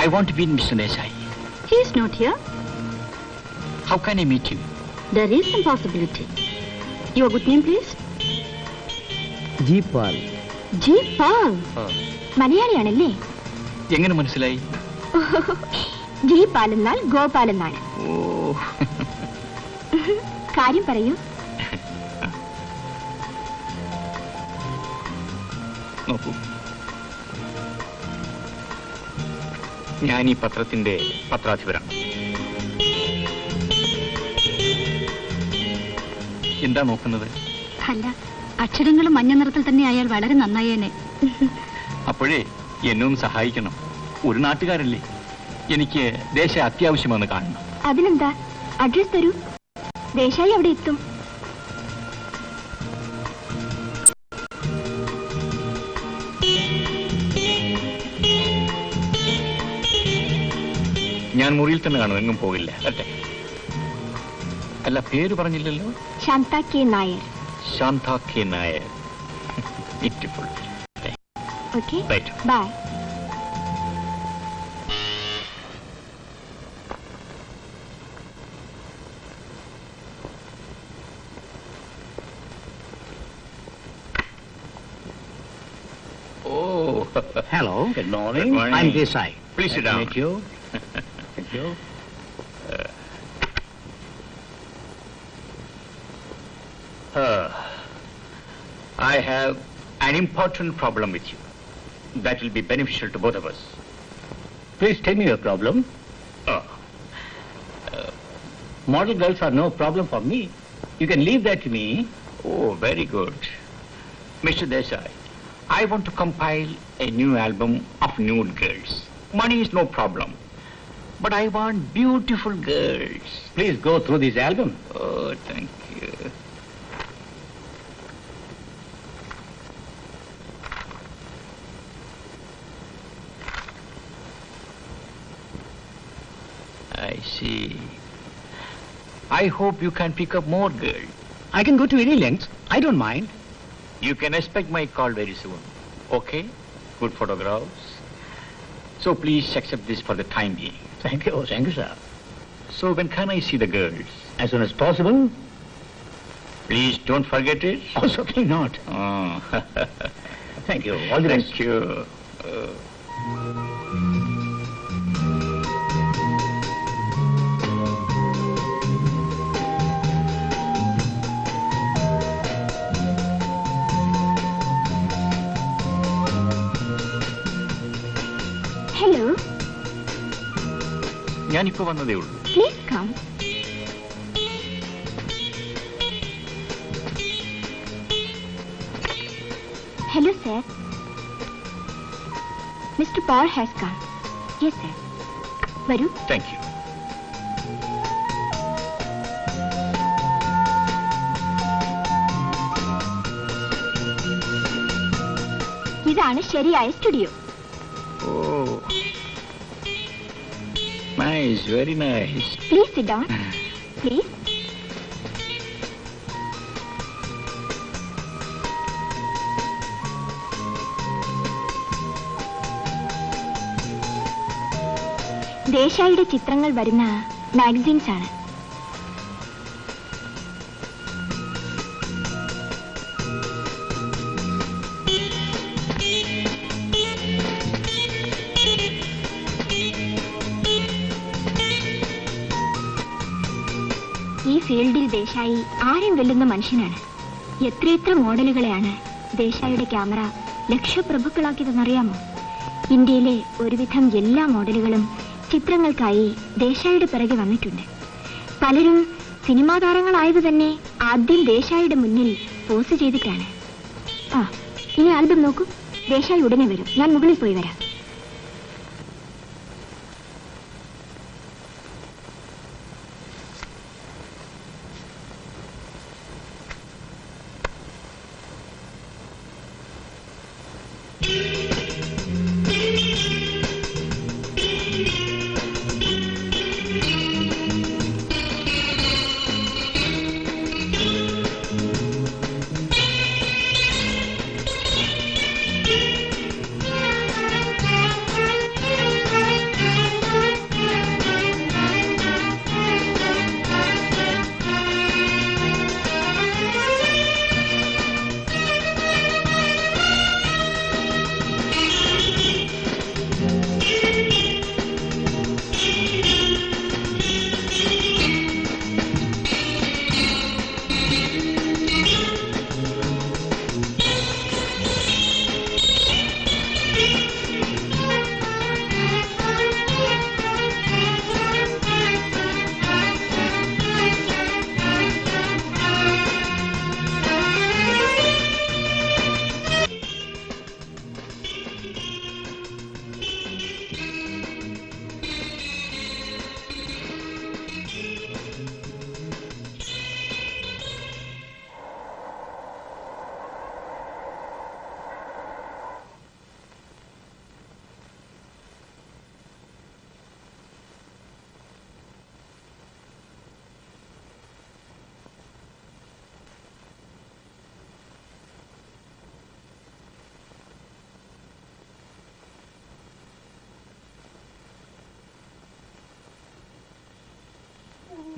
I want to meet Mr. Desai. He is not here. How can I meet him? There is some possibility. Your good name, please? Jeepal. Jeepal? മലയാളിയാണല്ലേ? എങ്ങനെ മനസ്സിലായി? ജീപാൽ എന്നാൽ ഗോപാൽ എന്നാണ്. കാര്യം പറയൂ. നോക്കൂ, ഞാൻ ഈ പത്രത്തിന്റെ പത്രാധിപരാണ്. എന്താ നോക്കുന്നത്? അല്ല, അക്ഷരങ്ങളും മഞ്ഞ നിറത്തിൽ തന്നെ ആയാൽ വളരെ നന്നായേനെ. അപ്പോഴേ എന്നും സഹായിക്കണം. ഒരു നാട്ടുകാരല്ലേ, എനിക്ക് ദേശം അത്യാവശ്യമെന്ന് കാണണം. അതിനെന്താ, അഡ്രസ് തരൂ, ദേശായി അവിടെ എത്തും. ഞാൻ മുറിയിൽ തന്നെ കാണും, എങ്ങും പോകില്ല. അല്ലേ? അല്ല, പേര് പറഞ്ഞില്ലല്ലോ. Shantha K Nair. Shantha K Nair. Beautiful. Okay, right, bye. Oh, Hello, good morning. Good morning. I'm Desai. Please sit down. Thank you. Thank you. I have an important problem with you that will be beneficial to both of us. Please tell me your problem. Model girls are no problem for me. You can leave that to me. Oh, very good. Mr. Desai, I want to compile a new album of nude girls. Money is no problem, but I want beautiful girls. Please go through this album. Oh, thank you. I see. I hope you can pick up more girls. I can go to any length. I don't mind. You can expect my call very soon. Okay? Good photographs. So please accept this for the time being. Thank you, sir. So when can I see the girls? As soon as possible. Please don't forget it. Oh, certainly not. Oh. Thank you. All the best. Thank you. Hello. ഞാനിപ്പോ വന്നതേ ഉള്ളൂ. Please come. Hello, sir. Mr. Paul has come. Yes, sir. വരൂ. Thank you. ഇതാണ് ശരിയായ studio. Oh. Nice, very nice. Please sit down. Please. ദേശായിയുടെ ചിത്രങ്ങൾ വരുന്ന magazines ആണ്. ഈ ഫീൽഡിൽ ദേശായി ആരും വെല്ലുന്ന മനുഷ്യനാണ്. എത്രയെത്ര മോഡലുകളെയാണ് ദേശായിയുടെ ക്യാമറ ലക്ഷപ്രഭുക്കളാക്കിയതെന്നറിയാമോ? ഇന്ത്യയിലെ ഒരുവിധം എല്ലാ മോഡലുകളും ചിത്രങ്ങൾക്കായി ദേശായിയുടെ പിറകെ വന്നിട്ടുണ്ട്. പലരും സിനിമാ താരങ്ങളായത് തന്നെ ആദ്യം ദേശായിയുടെ മുന്നിൽ പോസ് ചെയ്തിട്ടാണ്. ഇനി ആൽബം നോക്കൂ. ദേശായി ഉടനെ വരും. ഞാൻ മുകളിൽ പോയി വരാം.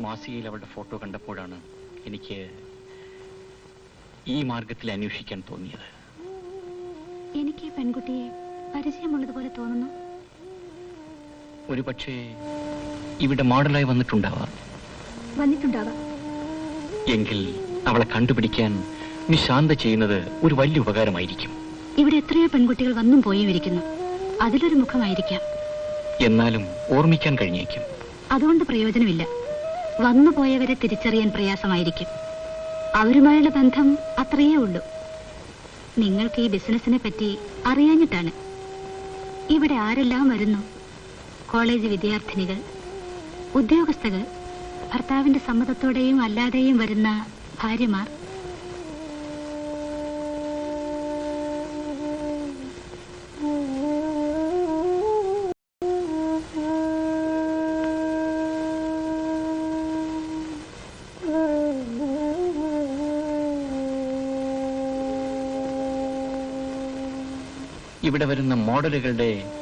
മാസികയിൽ അവളുടെ ഫോട്ടോ കണ്ടപ്പോഴാണ് എനിക്ക് ഈ മാർഗത്തിൽ അന്വേഷിക്കാൻ തോന്നിയത്. എനിക്ക് ഈ പെൺകുട്ടിയെ പരിചയമുള്ളതുപോലെ തോന്നുന്നു. ഒരു പക്ഷേ ഇവിടെ മോഡലായി വന്നിട്ടുണ്ടാവാം. എങ്കിൽ അവളെ കണ്ടുപിടിക്കാൻ മിസ് ശാന്ത ചെയ്യുന്നത് ഒരു വലിയ ഉപകാരമായിരിക്കും. ഇവിടെ എത്രയോ പെൺകുട്ടികൾ വന്നും പോയും ഇരിക്കുന്നു. അതിലൊരു മുഖമായിരിക്കാം. എന്നാലും ഓർമ്മിക്കാൻ കഴിഞ്ഞേക്കും. അതുകൊണ്ട് പ്രയോജനമില്ല. വന്നു പോയവരെ തിരിച്ചറിയാൻ പ്രയാസമായിരിക്കും. അവരുമായുള്ള ബന്ധം അത്രയേ ഉള്ളൂ. നിങ്ങൾക്ക് ഈ ബിസിനസിനെ പറ്റി അറിയാഞ്ഞിട്ടാണ്. ഇവിടെ ആരെല്ലാം വരുന്നു? കോളേജ് വിദ്യാർത്ഥിനികൾ, ഉദ്യോഗസ്ഥകൾ, ഭർത്താവിന്റെ സമ്മതത്തോടെയും അല്ലാതെയും വരുന്ന ഭാര്യമാർ. ഇവിടെ വരുന്ന മോഡലുകളുടെ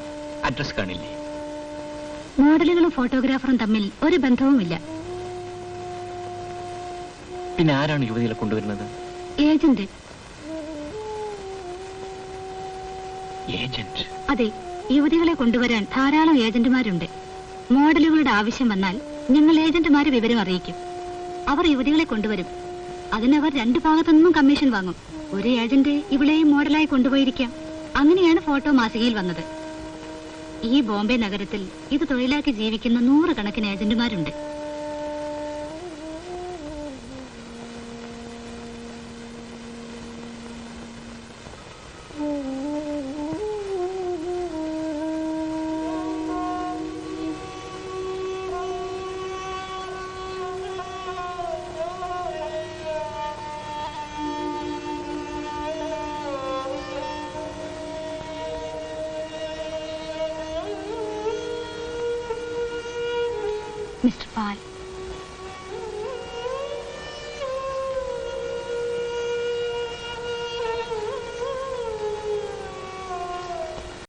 അഡ്രസ് കാണില്ലേ? മോഡലുകളും ഫോട്ടോഗ്രാഫറും തമ്മിൽ ഒരു ബന്ധവുമില്ല. പിന്നെ ആരാണ് യുവതികളെ കൊണ്ടുവരുന്നത്? ഏജന്റ്. ഏജന്റ്? അതെ, യുവതികളെ കൊണ്ടുവരാൻ ധാരാളം ഏജന്റുമാരുണ്ട്. മോഡലുകളുടെ ആവശ്യം വന്നാൽ ഞങ്ങൾ ഏജന്റുമാരെ വിവരം അറിയിക്കും. അവർ യുവതികളെ കൊണ്ടുവരും. അതിനവർ രണ്ടു ഭാഗത്തുനിന്നും കമ്മീഷൻ വാങ്ങും. ഒരു ഏജന്റ് ഇവളെയും മോഡലായി കൊണ്ടുപോയിരിക്കാം. അങ്ങനെയാണ് ഫോട്ടോ മാസികയിൽ വന്നത്. ഈ ബോംബെ നഗരത്തിൽ ഇത് തൊഴിലാക്കി ജീവിക്കുന്ന 100 കണക്കിന് ഏജന്റുമാരുണ്ട്. മിസ്റ്റർ പാൽ,